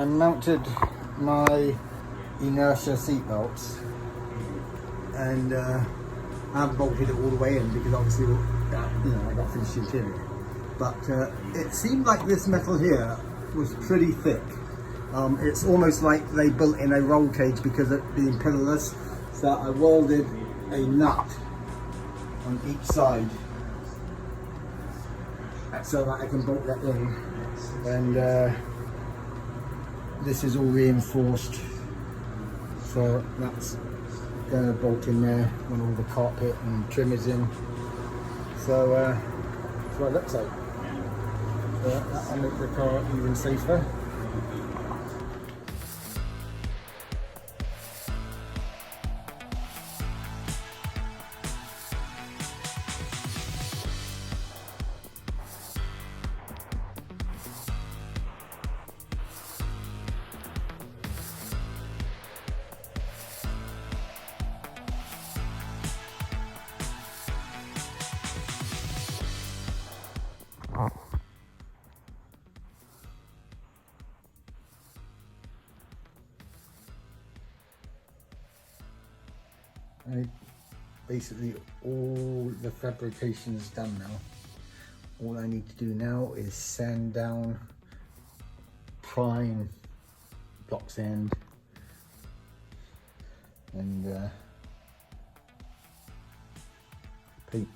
I mounted my inertia seat belts, and I haven't bolted it all the way in because obviously, I got to finish the interior. But it seemed like this metal here was pretty thick. It's almost like they built in a roll cage because of being pillarless. So I welded a nut on each side so that I can bolt that in. And this is all reinforced, so that's going to bolt in there when all the carpet and trim is in. So that's what it looks like. That'll make the car even safer. Basically all the fabrication is done now. All I need to do now is sand down, prime, block sand, and paint.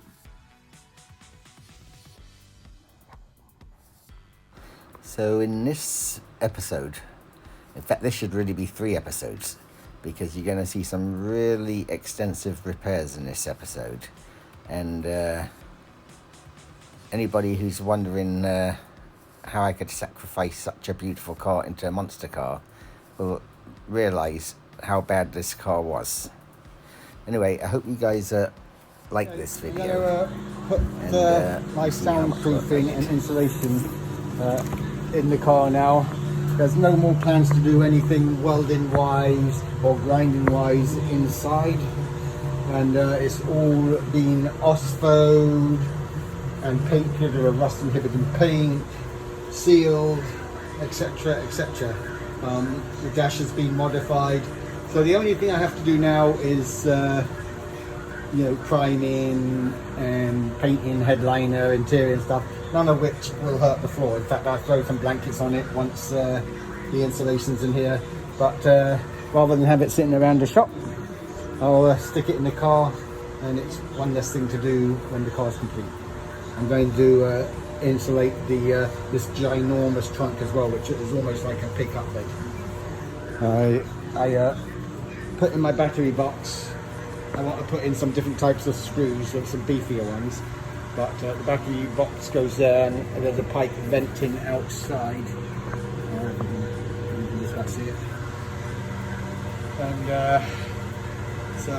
So in this episode, in fact this should really be 3 episodes, because you're going to see some really extensive repairs in this episode. And anybody who's wondering how I could sacrifice such a beautiful car into a monster car will realise how bad this car was. Anyway, I hope you guys like this video. I'm going to put my soundproofing and insulation in the car now. There's no more plans to do anything welding wise or grinding wise inside, and it's all been OSFO'd and painted with a rust inhibiting paint, sealed, etc, etc. The dash has been modified, so the only thing I have to do now is priming and painting headliner, interior and stuff, none of which will hurt the floor. In fact, I'll throw some blankets on it once the insulation's in here, but rather than have it sitting around the shop, I'll stick it in the car, and it's one less thing to do when the car's complete. I'm going to insulate this ginormous trunk as well, which is almost like a pickup bed. I put in my battery box. I want to put in some different types of screws, and some beefier ones, but the battery box goes there, and there's a pipe venting outside. You just can't see it. And so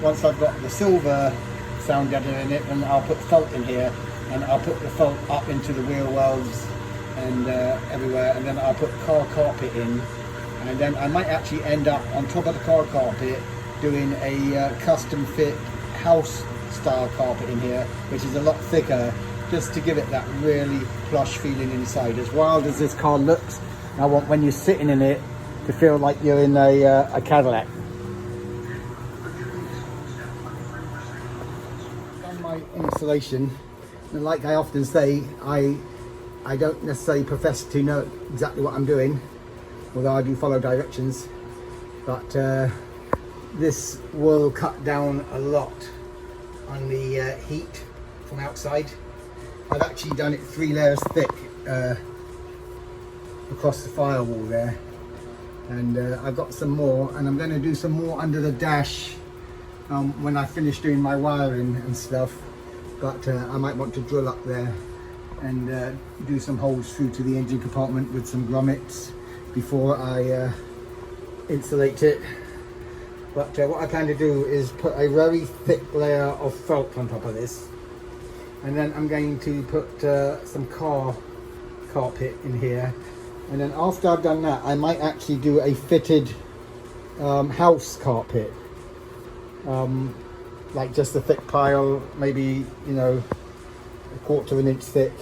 once I've got the silver sound gather in it, then I'll put felt in here, and I'll put the felt up into the wheel wells and everywhere, and then I'll put car carpet in, and then I might actually end up on top of the car carpet doing a custom fit house style carpet in here, which is a lot thicker, just to give it that really plush feeling inside. As wild as this car looks, I want when you're sitting in it to feel like you're in a Cadillac. On my installation, and like I often say, I don't necessarily profess to know exactly what I'm doing, although I do follow directions, but this will cut down a lot on the heat from outside. I've actually done it 3 layers thick across the firewall there, and I've got some more, and I'm going to do some more under the dash when I finish doing my wiring and stuff, but I might want to drill up there and do some holes through to the engine compartment with some grommets before I insulate it. But what I plan to do is put a very thick layer of felt on top of this, and then I'm going to put some car carpet in here, and then after I've done that, I might actually do a fitted house carpet, like just a thick pile, maybe a 1/4 inch thick,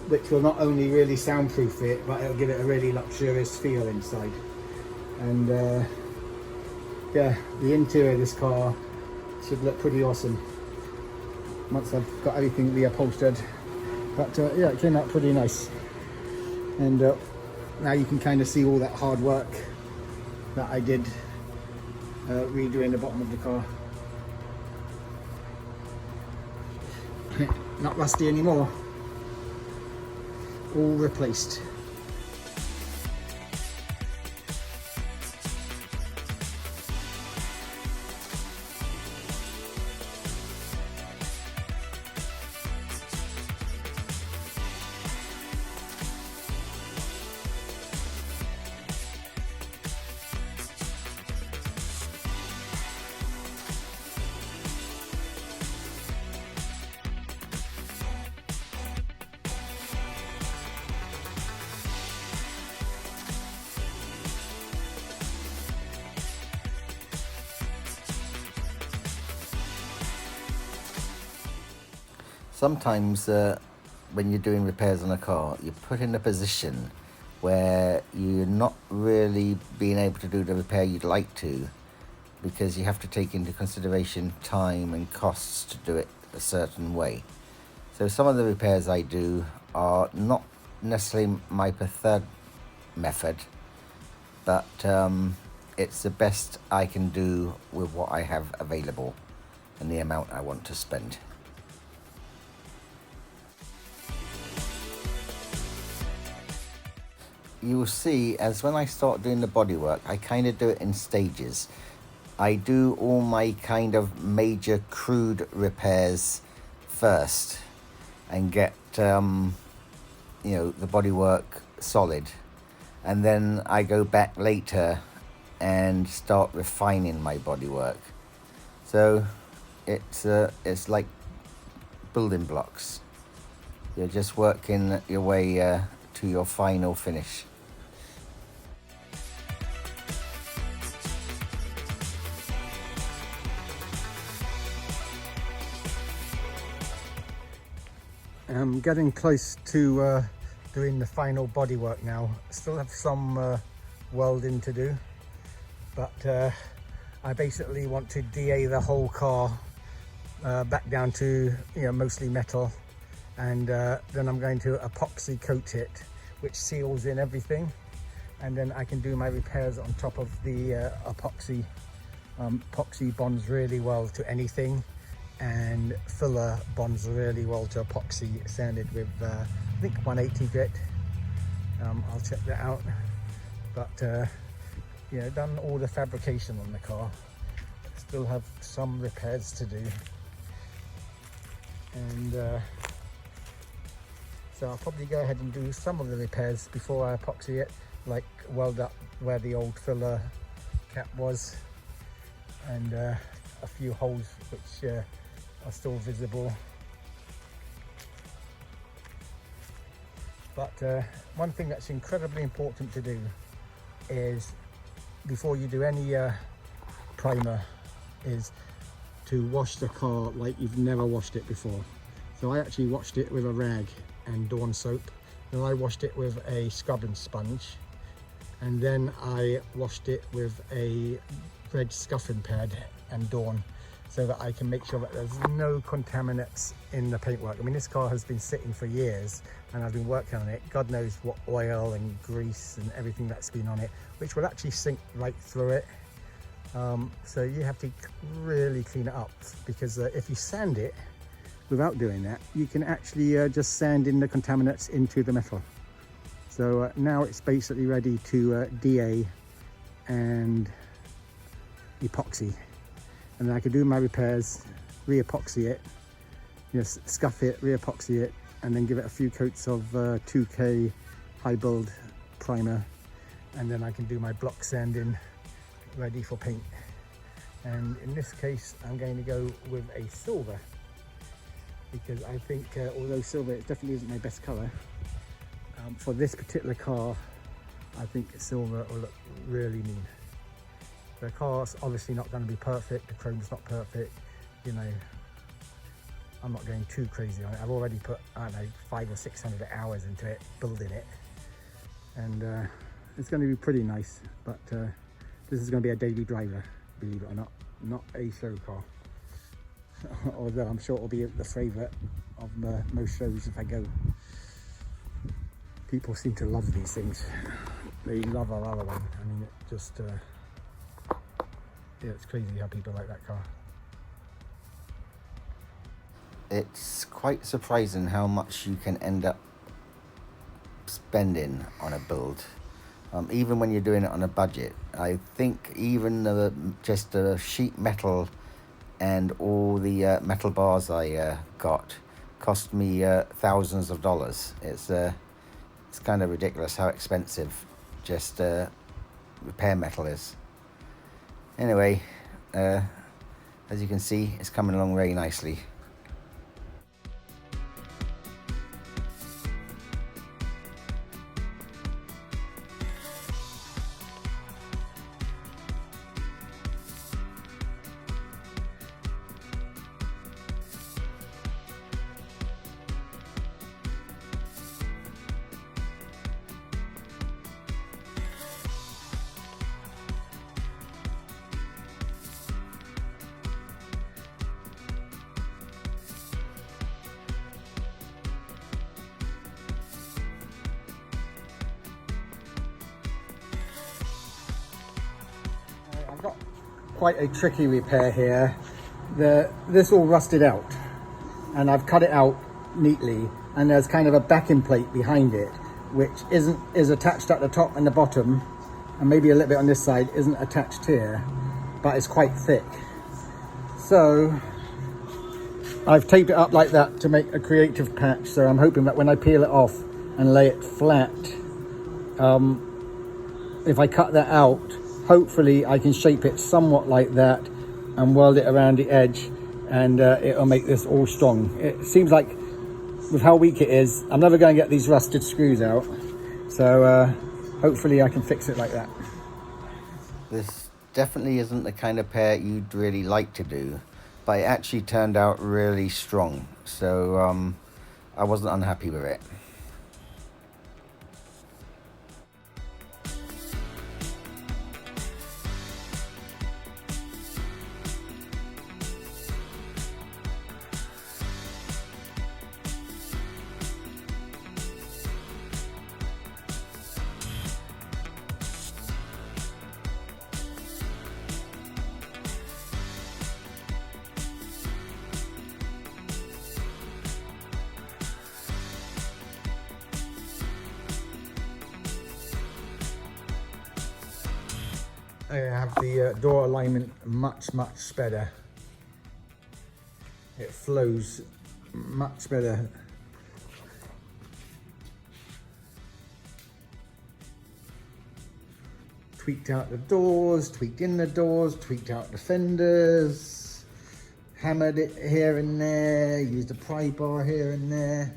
which will not only really soundproof it, but it'll give it a really luxurious feel inside. And yeah, the interior of this car should look pretty awesome once I've got everything reupholstered. But yeah, it came out pretty nice. And now you can kind of see all that hard work that I did redoing the bottom of the car. Not rusty anymore, all replaced. Sometimes when you're doing repairs on a car, you're put in a position where you're not really being able to do the repair you'd like to, because you have to take into consideration time and costs to do it a certain way. So some of the repairs I do are not necessarily my preferred method, but it's the best I can do with what I have available and the amount I want to spend. You will see, as when I start doing the bodywork, I kind of do it in stages. I do all my kind of major crude repairs first and get the bodywork solid, and then I go back later and start refining my bodywork. So it's like building blocks. You're just working your way to your final finish. I'm getting close to doing the final bodywork now. Still have some welding to do, but I basically want to DA the whole car back down to mostly metal, and then I'm going to epoxy coat it, which seals in everything, and then I can do my repairs on top of the epoxy. Epoxy bonds really well to anything, and filler bonds really well to epoxy, sanded with I think 180 grit. I'll check that out. But done all the fabrication on the car. Still have some repairs to do, and so I'll probably go ahead and do some of the repairs before I epoxy it, like weld up where the old filler cap was, and a few holes which are still visible. But one thing that's incredibly important to do is, before you do any primer, is to wash the car like you've never washed it before. So I actually washed it with a rag and Dawn soap, then I washed it with a scrubbing sponge, and then I washed it with a red scuffing pad and Dawn, so that I can make sure that there's no contaminants in the paintwork. I mean, this car has been sitting for years and I've been working on it. God knows what oil and grease and everything that's been on it, which will actually sink right through it. So you have to really clean it up, because if you sand it without doing that, you can actually just sand in the contaminants into the metal. So now it's basically ready to DA and epoxy. And then I can do my repairs, re-epoxy it, scuff it, re-epoxy it, and then give it a few coats of 2K high build primer, and then I can do my block sanding ready for paint. And in this case I'm going to go with a silver, because I think although silver definitely isn't my best colour, for this particular car I think silver will look really mean. The car's obviously not going to be perfect, the chrome's not perfect, I'm not going too crazy on it. I've already put, I don't know, 500 or 600 hours into it, building it. And it's going to be pretty nice, but this is going to be a daily driver, believe it or not a show car. Although I'm sure it'll be the favourite of most shows if I go. People seem to love these things. They love our other one. I mean, it just, yeah, it's crazy how people like that car. It's quite surprising how much you can end up spending on a build, even when you're doing it on a budget. I think even just the sheet metal and all the metal bars I got cost me thousands of dollars. It's kind of ridiculous how expensive just repair metal is. Anyway, as you can see, it's coming along very nicely. I've got quite a tricky repair here. This all rusted out, and I've cut it out neatly, and there's kind of a backing plate behind it which is attached at the top and the bottom, and maybe a little bit on this side isn't attached here, but it's quite thick. So I've taped it up like that to make a creative patch, so I'm hoping that when I peel it off and lay it flat, if I cut that out, hopefully I can shape it somewhat like that and weld it around the edge, and it'll make this all strong. It seems like with how weak it is, I'm never going to get these rusted screws out, so hopefully I can fix it like that. This definitely isn't the kind of pair you'd really like to do, but it actually turned out really strong, so I wasn't unhappy with it. I have the door alignment much better. It flows much better. Tweaked out the doors, tweaked in the doors, tweaked out the fenders, hammered it here and there, used a pry bar here and there,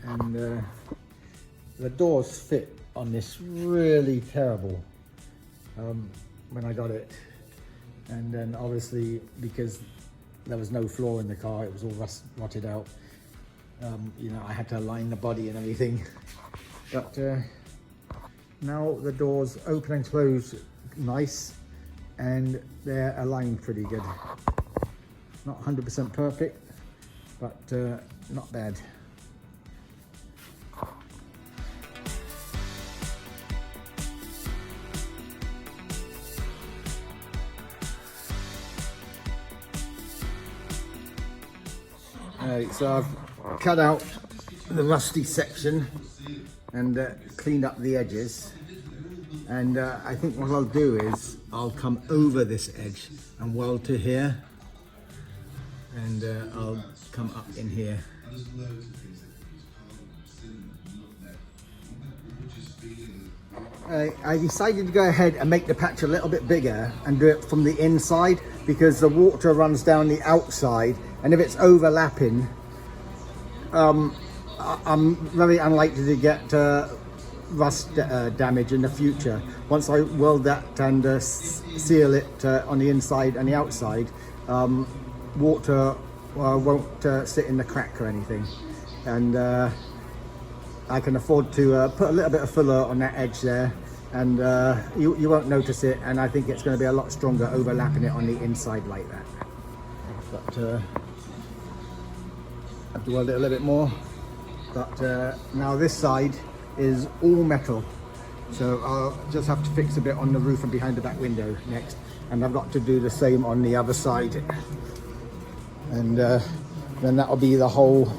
and the doors fit on this really terrible when I got it. And then obviously, because there was no floor in the car, it was all rotted out, you know, I had to align the body and everything. But now the doors open and close nice, and they're aligned pretty good. Not 100% perfect, but not bad. Alright, so I've cut out the rusty section and cleaned up the edges, and I think what I'll do is I'll come over this edge and weld to here, and I'll come up in here. I decided to go ahead and make the patch a little bit bigger and do it from the inside, because the water runs down the outside, and if it's overlapping, I'm very unlikely to get rust damage in the future. Once I weld that and seal it on the inside and the outside, water won't sit in the crack or anything. And I can afford to put a little bit of filler on that edge there, and you won't notice it, and I think it's going to be a lot stronger overlapping it on the inside like that. But I have to weld it a little bit more. But now this side is all metal, so I'll just have to fix a bit on the roof and behind the back window next, and I've got to do the same on the other side, and then that'll be the whole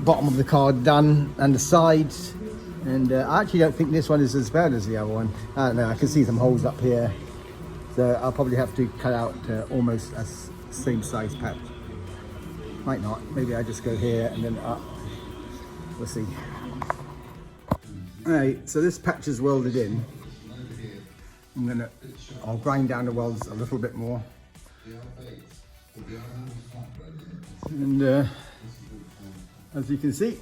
bottom of the car done, and the sides. And I actually don't think this one is as bad as the other one. I don't know, I can see some holes up here, so I'll probably have to cut out almost a same size patch. Might not, maybe I just go here and then up, we'll see. Alright, so this patch is welded in. I'll grind down the welds a little bit more, and as you can see,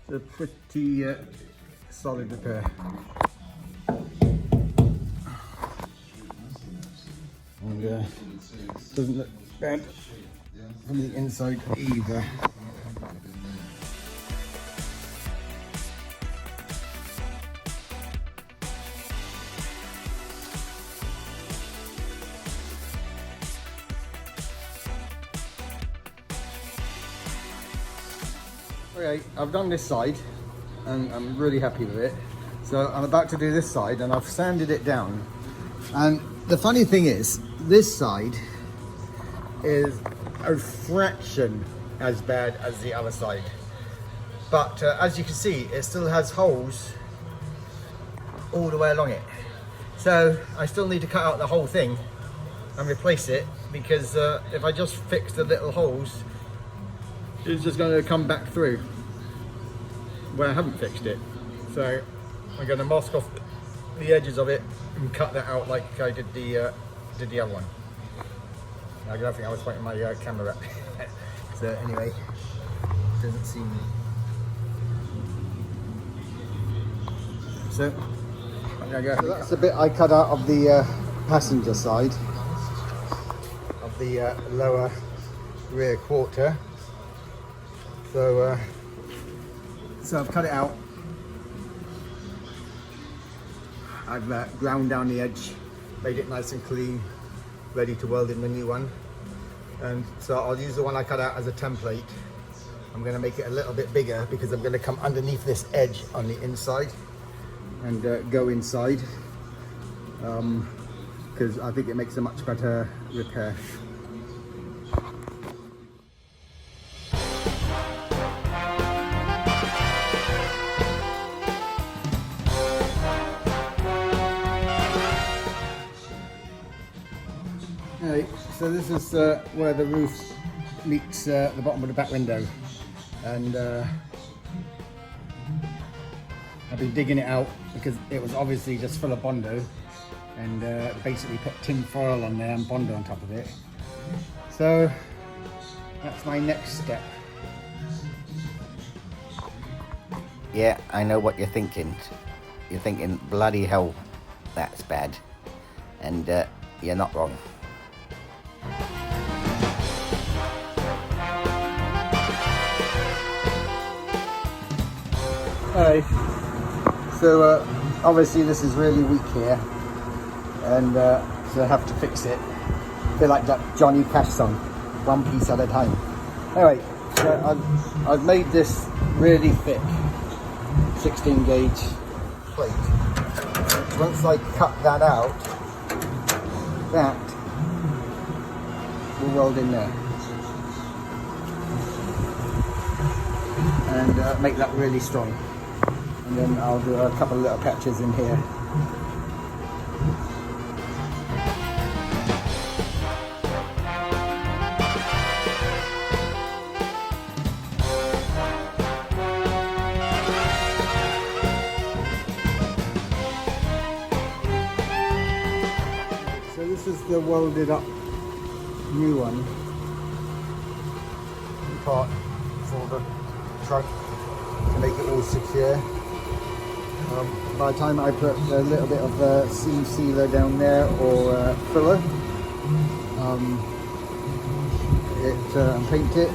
it's a pretty solid repair. And doesn't look bad from the inside either. Okay, I've done this side and I'm really happy with it. So I'm about to do this side, and I've sanded it down. And the funny thing is, this side is a fraction as bad as the other side. But as you can see, it still has holes all the way along it. So I still need to cut out the whole thing and replace it, because if I just fix the little holes, it's just going to come back through where I haven't fixed it. So I'm going to mask off the edges of it and cut that out like I did the other one. I don't think I was pointing my camera at. So anyway, doesn't seem. So I'm going to go. So that's the bit I cut out of the passenger side of the lower rear quarter. So I've cut it out. I've ground down the edge, made it nice and clean, ready to weld in the new one. And so I'll use the one I cut out as a template. I'm going to make it a little bit bigger because I'm going to come underneath this edge on the inside and go inside, because I think it makes a much better repair. So this is where the roof meets the bottom of the back window, and I've been digging it out because it was obviously just full of Bondo, and basically put tin foil on there and Bondo on top of it. So that's my next step. Yeah, I know what you're thinking. You're thinking, bloody hell, that's bad. And you're not wrong. Alright, so obviously this is really weak here, and so I have to fix it. I feel like that Johnny Cash song, one piece at a time. Anyway, so I've made this really thick 16 gauge plate. Once I cut that out, that will weld in there and make that really strong. And then I'll do a couple of little patches in here. So this is the welded up new one, part for the trunk to make it all secure. By the time I put a little bit of seam sealer down there or filler, it and paint it.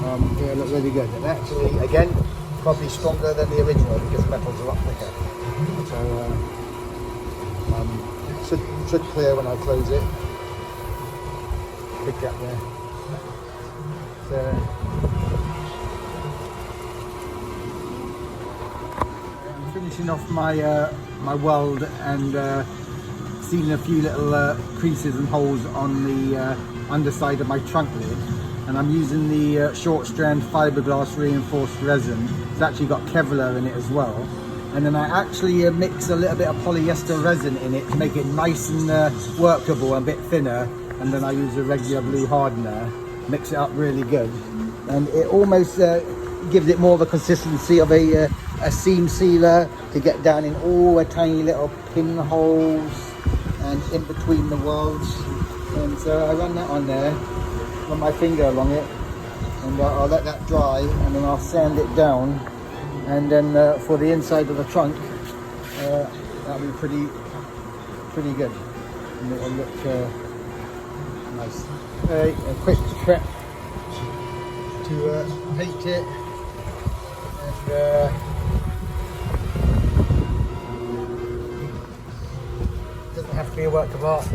It'll look really good. And actually, again, probably stronger than the original because the metal's a lot thicker. So should clear when I close it. Big gap there. So, I'm finishing off my my weld and seen a few little creases and holes on the underside of my trunk lid, and I'm using the short strand fiberglass reinforced resin. It's actually got Kevlar in it as well, and then I actually mix a little bit of polyester resin in it to make it nice and workable and a bit thinner, and then I use a regular blue hardener, mix it up really good, and it almost gives it more of a consistency of a seam sealer to get down in all the tiny little pinholes and in between the welds. And so I run that on there, run my finger along it, and I'll let that dry, and then I'll sand it down, and then for the inside of the trunk, that'll be pretty good, and it'll look nice. A quick prep to paint it, and doesn't have to be a work of art.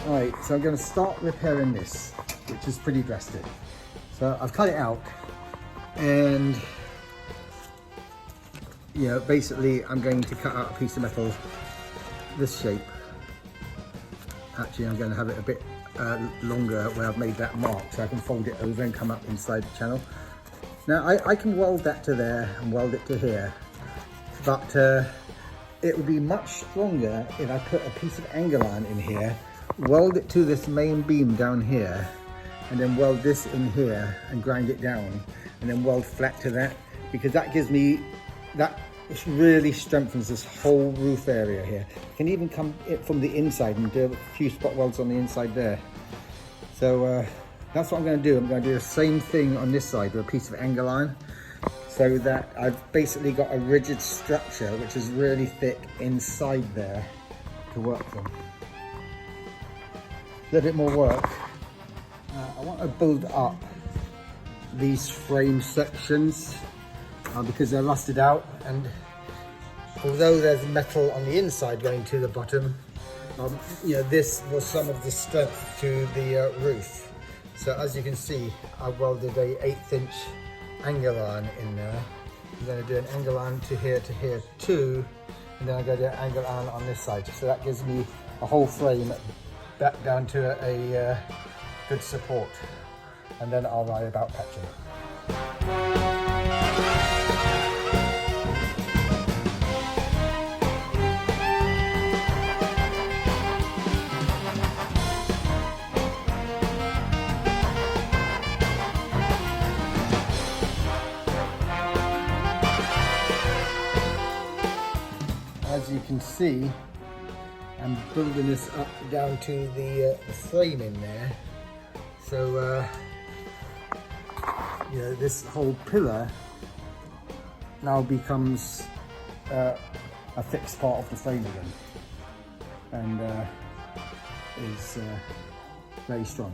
Right, so I'm going to start repairing this, which is pretty drastic. So I've cut it out, and basically I'm going to cut out a piece of metal this shape. Actually, I'm going to have it a bit longer where I've made that mark, so I can fold it over and come up inside the channel. Now I can weld that to there and weld it to here, but it would be much stronger if I put a piece of angle iron in here, weld it to this main beam down here, and then weld this in here and grind it down, and then weld flat to that, because that gives me, that really strengthens this whole roof area here. You can even come from the inside and do a few spot welds on the inside there. So that's what I'm going to do. I'm going to do the same thing on this side with a piece of angle iron, so that I've basically got a rigid structure which is really thick inside there to work from. A little bit more work. I want to build up these frame sections because they're rusted out, and although there's metal on the inside going to the bottom, this was some of the strength to the roof. So as you can see, I welded a 1/8 inch angle iron in there. I'm going to do an angle iron to here too, and then I'm going to do an angle iron on this side. So that gives me a whole frame back down to a good support, and then I'll worry about patching it. As you can see, I'm building this up down to the frame in there. So this whole pillar now becomes a fixed part of the frame again, and is very strong.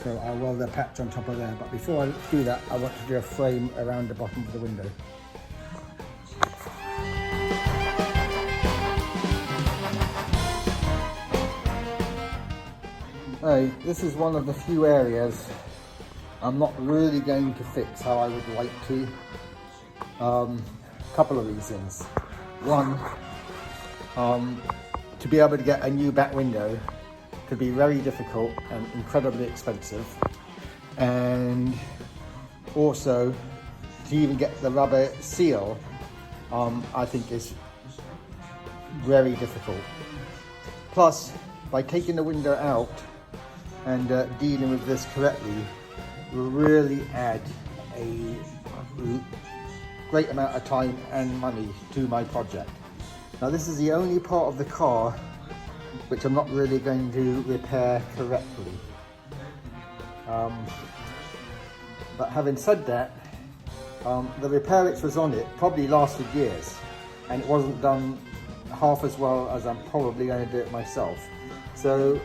So I'll weld a patch on top of there, but before I do that, I want to do a frame around the bottom of the window. Hey, this is one of the few areas I'm not really going to fix how I would like to. Couple of reasons. One, to be able to get a new back window, could be very difficult and incredibly expensive, and also to even get the rubber seal I think is very difficult. Plus, by taking the window out and dealing with this correctly will really add a great amount of time and money to my project. Now this is the only part of the car which I'm not really going to repair correctly. But having said that, the repair which was on it probably lasted years, and it wasn't done half as well as I'm probably going to do it myself. So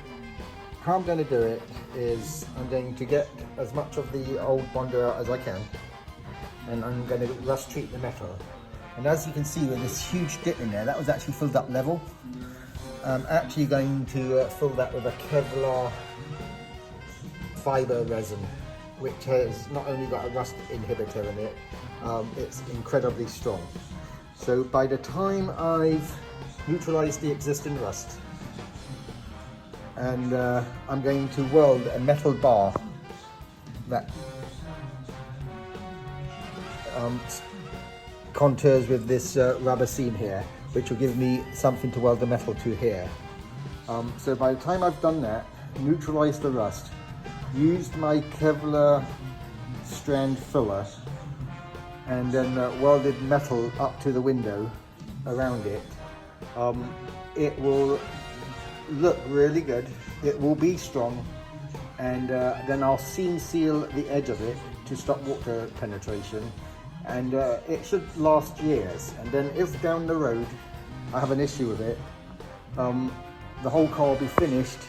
how I'm going to do it is I'm going to get as much of the old Bondo out as I can, and I'm going to rust treat the metal. And as you can see with this huge dip in there, that was actually filled up level. I'm actually going to fill that with a Kevlar fiber resin, which has not only got a rust inhibitor in it, it's incredibly strong. So by the time I've neutralized the existing rust, and I'm going to weld a metal bar that contours with this rubber seam here, which will give me something to weld the metal to here. So by the time I've done that, neutralized the rust, used my Kevlar strand filler, and then welded metal up to the window around it, it will look really good, it will be strong, and then I'll seam seal the edge of it to stop water penetration, and it should last years. And then if down the road I have an issue with it, the whole car will be finished,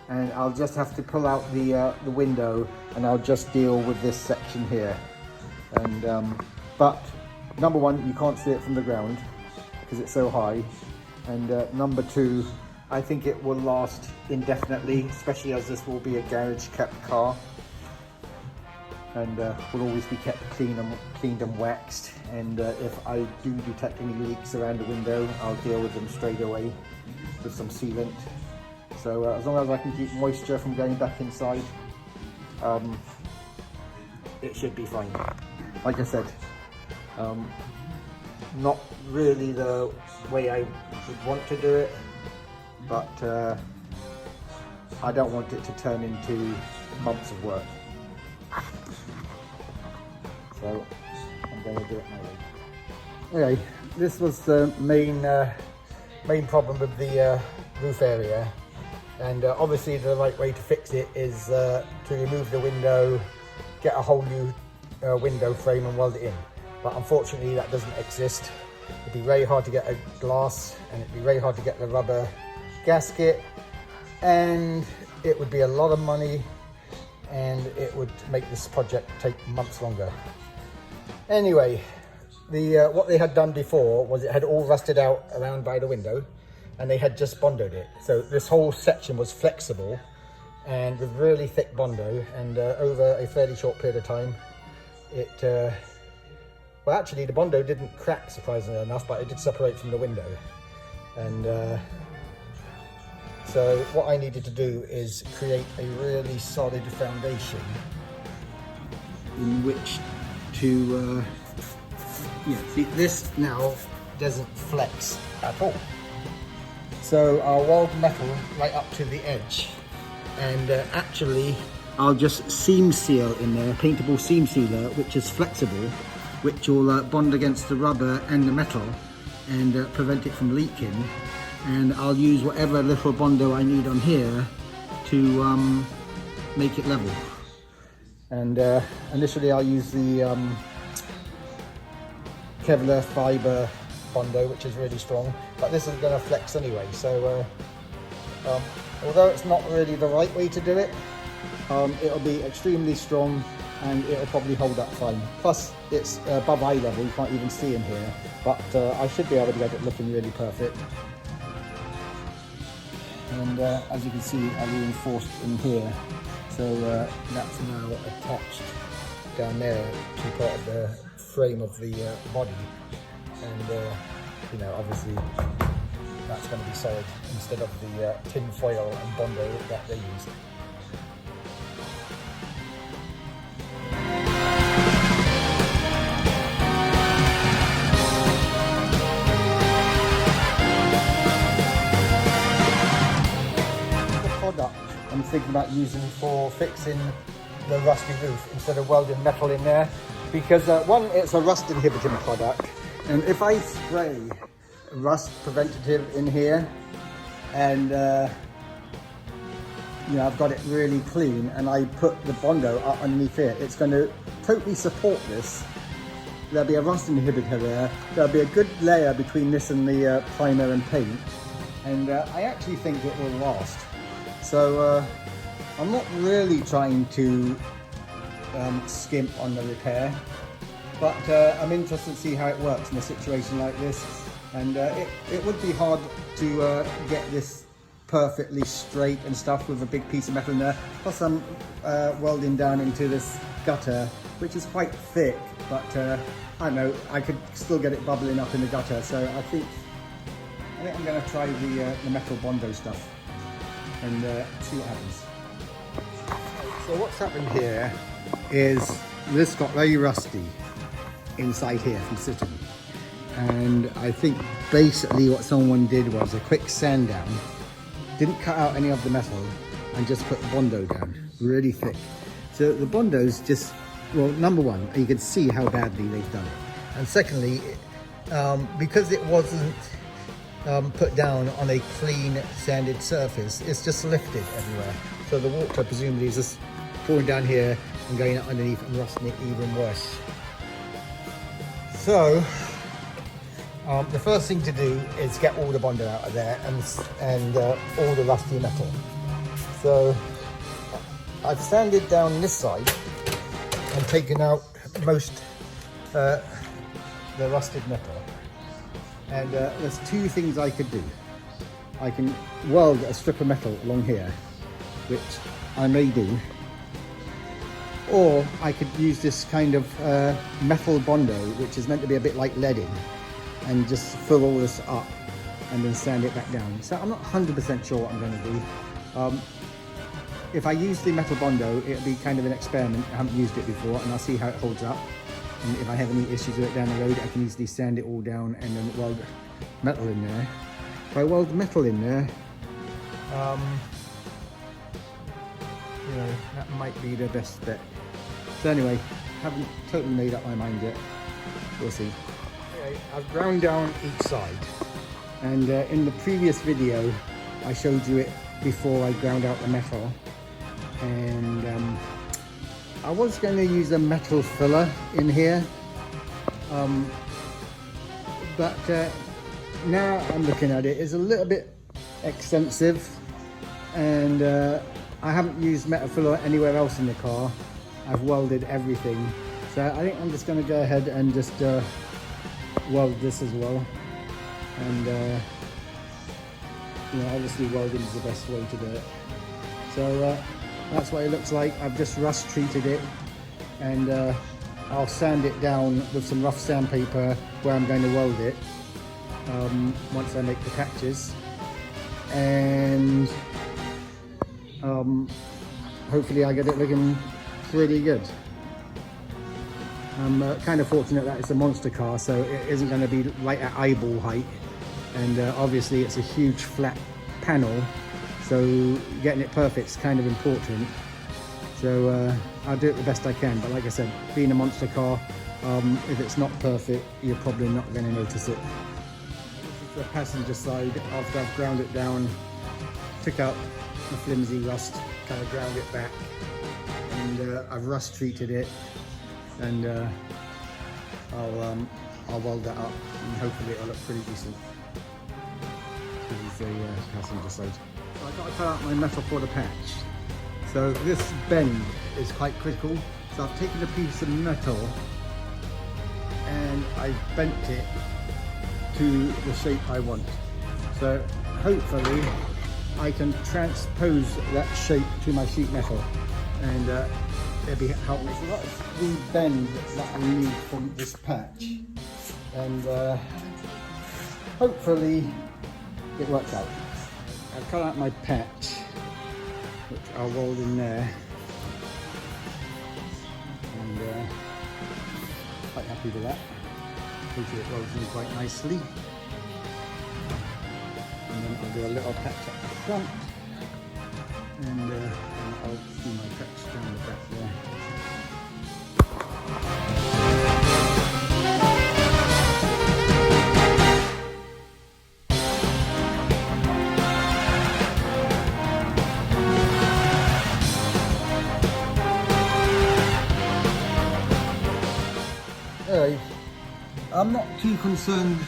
and I'll just have to pull out the window, and I'll just deal with this section here. And but number one, you can't see it from the ground because it's so high, and number two, I think it will last indefinitely, especially as this will be a garage kept car, and will always be kept cleaned and waxed. And if I do detect any leaks around the window, I'll deal with them straight away with some sealant. So as long as I can keep moisture from going back inside, it should be fine. Like I said, not really the way I would want to do it, but I don't want it to turn into months of work. So I'm going to do it my way. Okay, this was the main problem with the roof area, and obviously the right way to fix it is to remove the window, get a whole new window frame and weld it in. But unfortunately that doesn't exist. It'd be very hard to get a glass, and it'd be very hard to get the rubber gasket, and it would be a lot of money, and it would make this project take months longer. Anyway, what they had done before was it had all rusted out around by the window, and they had just bondoed it. So this whole section was flexible and with really thick Bondo, and over a fairly short period of time, it well, actually the Bondo didn't crack, surprisingly enough, but it did separate from the window. And so what I needed to do is create a really solid foundation in which to see, this now doesn't flex at all. So I'll weld metal right up to the edge, and actually I'll just seam seal in there, paintable seam sealer, which is flexible, which will bond against the rubber and the metal and prevent it from leaking. And I'll use whatever little Bondo I need on here to make it level. And initially I'll use the Kevlar fiber Bondo, which is really strong, but this is going to flex anyway. So although it's not really the right way to do it, it'll be extremely strong, and it'll probably hold up fine. Plus it's above eye level, you can't even see in here, but I should be able to get it looking really perfect. And as you can see, I reinforced in here, so that's now attached down there to part of the frame of the body. And you know, obviously that's going to be solid instead of the tin foil and Bondo that they used. Product I'm thinking about using for fixing the rusty roof instead of welding metal in there, because one, it's a rust inhibiting product, and if I spray rust preventative in here and you know, I've got it really clean, and I put the Bondo up underneath it, it's going to totally support this. There'll be a rust inhibitor there, there'll be a good layer between this and the primer and paint, and I actually think it will last. So I'm not really trying to skimp on the repair, but I'm interested to see how it works in a situation like this. And it would be hard to get this perfectly straight and stuff with a big piece of metal in there. Plus I'm welding down into this gutter, which is quite thick, but I don't know, I could still get it bubbling up in the gutter. So I think I'm going to try the metal Bondo stuff and see what happens. So what's happened here is this got very rusty inside here from sitting, and I think basically what someone did was a quick sand down, didn't cut out any of the metal, and just put the Bondo down really thick. So the Bondo's just, well, number one, you can see how badly they've done it, and secondly, because it wasn't put down on a clean sanded surface, it's just lifted everywhere. So the water presumably is just pouring down here and going out underneath and rusting it even worse. So the first thing to do is get all the Bondo out of there and all the rusty metal. So I've sanded down this side and taken out most the rusted metal. And there's two things I could do. I can weld a strip of metal along here, which I may do, or I could use this kind of metal Bondo, which is meant to be a bit like leading, and just fill all this up and then sand it back down. So I'm not 100% sure what I'm going to do. If I use the metal Bondo, it'll be kind of an experiment. I haven't used it before, and I'll see how it holds up. And if I have any issues with it down the road, I can easily sand it all down and then weld metal in there. If I weld metal in there, you know, that might be the best bet. So anyway, haven't totally made up my mind yet. We'll see. Okay, I've ground down each side, and in the previous video, I showed you it before I ground out the metal, and I was going to use a metal filler in here, but now I'm looking at it, it's a little bit expensive, and I haven't used metal filler anywhere else in the car. I've welded everything, so I think I'm just going to go ahead and just weld this as well, and you know, obviously welding is the best way to do it. So that's what it looks like. I've just rust treated it, and I'll sand it down with some rough sandpaper where I'm going to weld it once I make the patches, and hopefully I get it looking pretty good. I'm kind of fortunate that it's a monster car, so it isn't going to be right at eyeball height, and obviously it's a huge flat panel, so getting it perfect is kind of important. So I'll do it the best I can, but like I said, being a monster car, if it's not perfect, you're probably not going to notice it. This is the passenger side. After I've ground it down, took out the flimsy rust, kind of ground it back, and I've rust treated it, and I'll weld that up, and hopefully it'll look pretty decent. This is the passenger side. So I've got to cut out my metal for the patch. So this bend is quite critical. So I've taken a piece of metal and I've bent it to the shape I want. So hopefully I can transpose that shape to my sheet metal, and it'll be helping me. So that's the bend that I need from this patch, and hopefully it works out. I've cut out my pet, which I'll roll in there, and quite happy with that. Hopefully it rolls in quite nicely. And then I'll do a little patch at the front, and I'll do my patch down the back there. Anyway, I'm not too concerned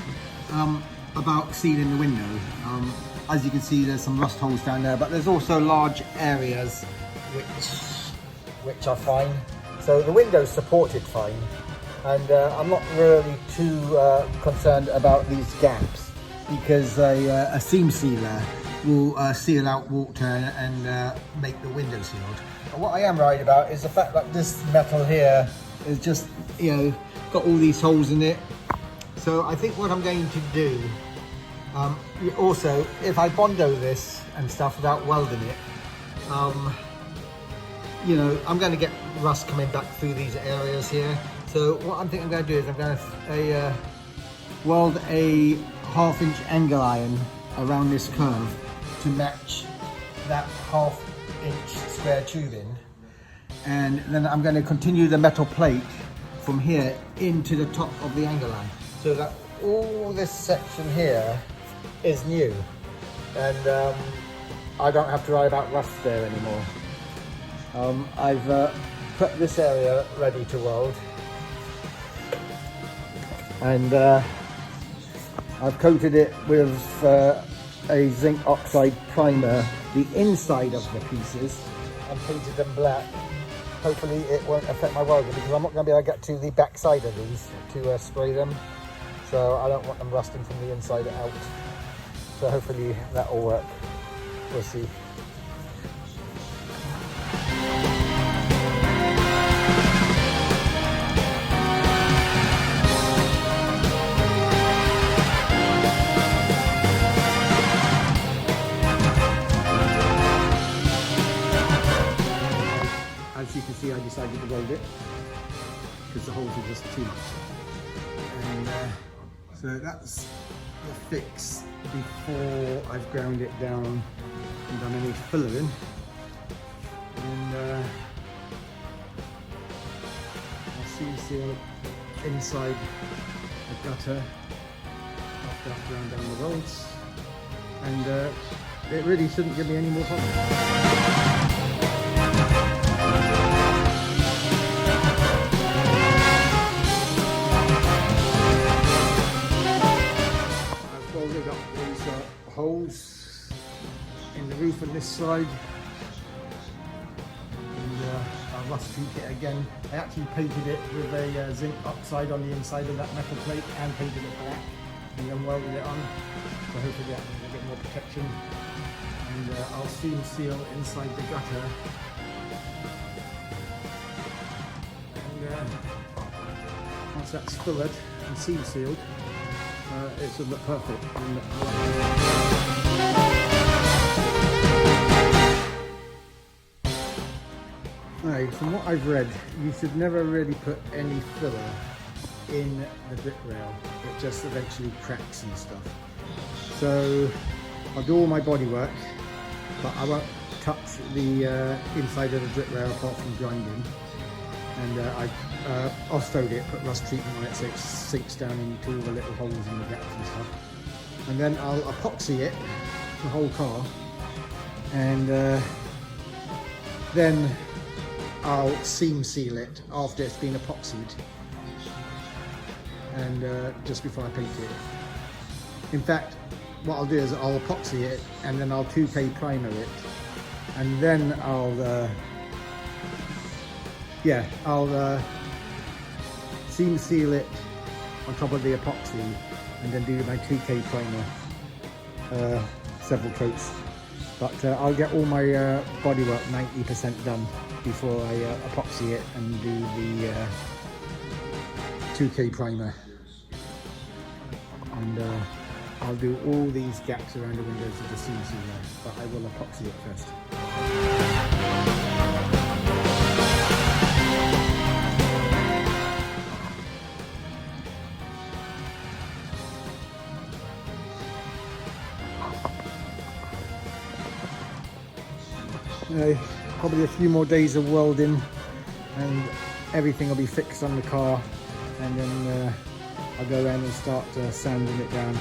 about sealing the window. As you can see, there's some rust holes down there, but there's also large areas which are fine. So the window's supported fine, and I'm not really too concerned about these gaps, because a seam sealer will seal out water and make the window sealed. But what I am worried about is the fact that this metal here is just, you know, got all these holes in it. So I think what I'm going to do, also, if I Bondo this and stuff without welding it, you know, I'm going to get rust coming back through these areas here. So what I'm thinking I'm going to do is I'm going to weld a 1/2 inch angle iron around this curve to match that 1/2 inch square tubing, and then I'm going to continue the metal plate from here into the top of the angle line, so that all this section here is new, and I don't have to worry about rust there anymore. I've put this area ready to weld, and I've coated it with a zinc oxide primer, the inside of the pieces, and painted them black. Hopefully it won't affect my welding, because I'm not going to be able to get to the back side of these to spray them, so I don't want them rusting from the inside out. So hopefully that will work. We'll see. As you can see, I decided to weld it because the holes are just too much. And so that's the fix before I've ground it down and done any fillering. And I'll seam seal inside the gutter after I've ground down the welds. And it really shouldn't give me any more problems. Welded up these holes in the roof on this side, and I'll rust treat it again. I actually painted it with a zinc oxide on the inside of that metal plate and painted it black, and then welded it on, so hopefully that gives a bit more protection. And I'll seam seal inside the gutter, and once that's fillered and seam sealed, it should look perfect. Now, from what I've read, you should never really put any filler in the brick rail. It just eventually cracks and stuff. So I'll do all my body work, but I won't touch the inside of the brick rail apart from grinding. And I've off-stowed it, put rust treatment on it so it sinks down into all the little holes in the gaps and stuff. And then I'll epoxy it, the whole car, and then I'll seam seal it after it's been epoxied, and just before I paint it. In fact, what I'll do is I'll epoxy it, and then I'll 2K primer it, and then I'll seam seal it on top of the epoxy, and then do my 2K primer, several coats. But I'll get all my bodywork 90% done before I epoxy it and do the 2K primer. And I'll do all these gaps around the windows with the seam sealer, but I will epoxy it first. Probably a few more days of welding and everything will be fixed on the car, and then I'll go around and start sanding it down,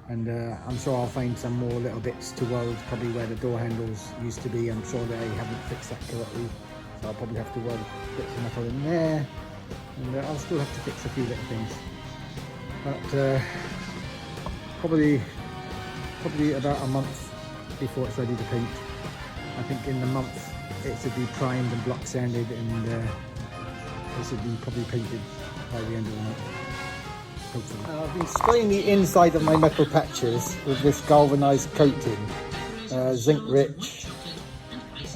and I'm sure I'll find some more little bits to weld, probably where the door handles used to be. I'm sure they haven't fixed that correctly, so I'll probably have to weld bits of metal in there, and I'll still have to fix a few little things, but probably about a month before it's ready to paint. I think in the month it should be primed and block sanded, and it should be probably painted by the end of the month, hopefully. I've been spraying the inside of my metal patches with this galvanized coating, zinc rich,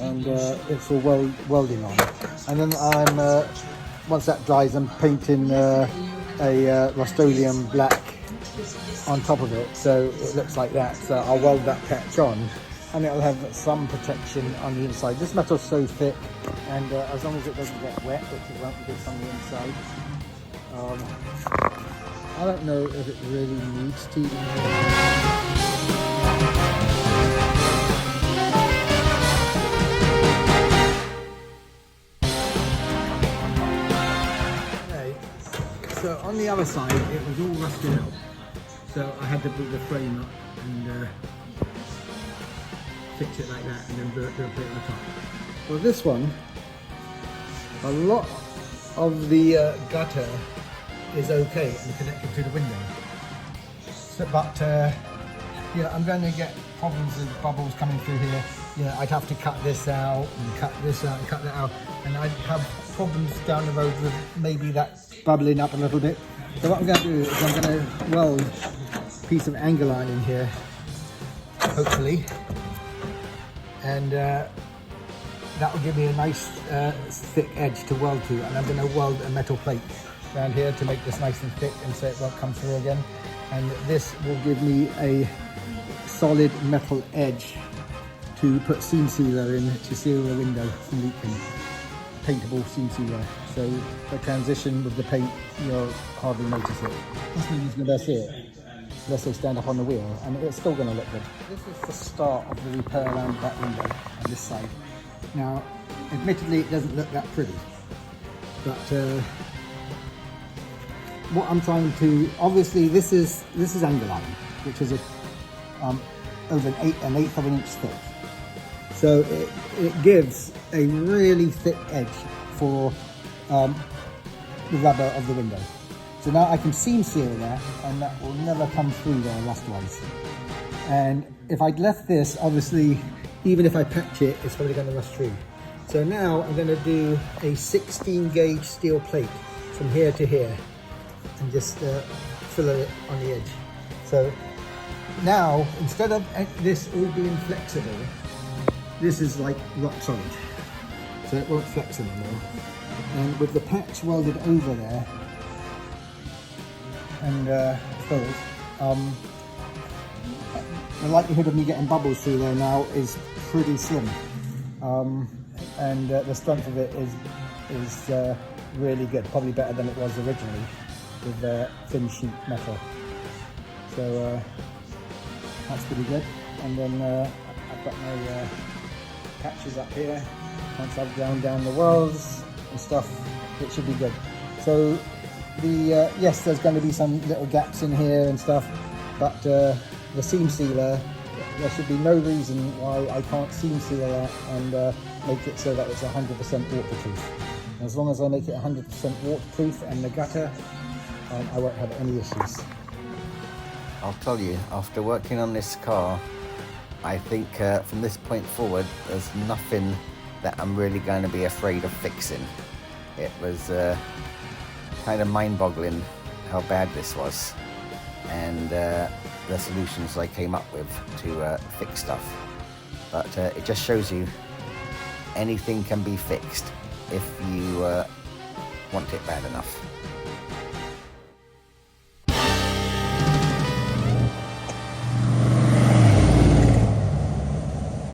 and it's for welding on. And then I'm once that dries, I'm painting a Rust-Oleum black on top of it, so it looks like that. So I'll weld that patch on, and it'll have some protection on the inside. This metal's so thick, and as long as it doesn't get wet, which it won't get on the inside, I don't know if it really needs to. Okay, so on the other side it was all rusted out, so I had to put the frame up and fix it like that, and then do a plate on the top. Well, this one, a lot of the gutter is okay and connected to the window, so, but yeah, I'm going to get problems with bubbles coming through here. Yeah, I'd have to cut this out and cut this out and cut that out, and I'd have problems down the road with maybe that bubbling up a little bit. So what I'm going to do is I'm going to weld a piece of angle iron in here, hopefully, and that will give me a nice thick edge to weld to, and I'm going to weld a metal plate around here to make this nice and thick, and so it won't come through again. And this will give me a solid metal edge to put seam sealer in to seal the window from leaking. Paintable seam sealer, so the transition with the paint, you'll hardly notice it. That's when you're going to see it, unless they stand up on the wheel, and it's still going to look good. This is the start of the repair around that window on this side. Now, admittedly, it doesn't look that pretty, but what I'm trying to, obviously, this is angle iron, which is over an eighth of an inch thick. So it gives a really thick edge for the rubber of the window. So now I can seam seal that, and that will never come through there rust-wise. And if I'd left this, obviously, even if I patch it, it's probably going to rust through. So now I'm going to do a 16 gauge steel plate from here to here, and just fill it on the edge. So now, instead of this all being flexible, this is like rock solid, so it won't flex anymore. And with the patch welded over there and filled, the likelihood of me getting bubbles through there now is pretty slim, and the strength of it is really good, probably better than it was originally with thin sheet metal. So that's pretty good. And then I've got my patches up here. Once I've ground down the welds and stuff, it should be good. So the yes, there's going to be some little gaps in here and stuff, but the seam sealer, there should be no reason why I can't seam seal that and make it so that it's 100% waterproof. As long as I make it 100% waterproof and the gutter, I won't have any issues. I'll tell you, after working on this car, I think from this point forward, there's nothing that I'm really going to be afraid of fixing. It was kind of mind-boggling how bad this was, and the solutions I came up with to fix stuff. But it just shows you anything can be fixed if you want it bad enough.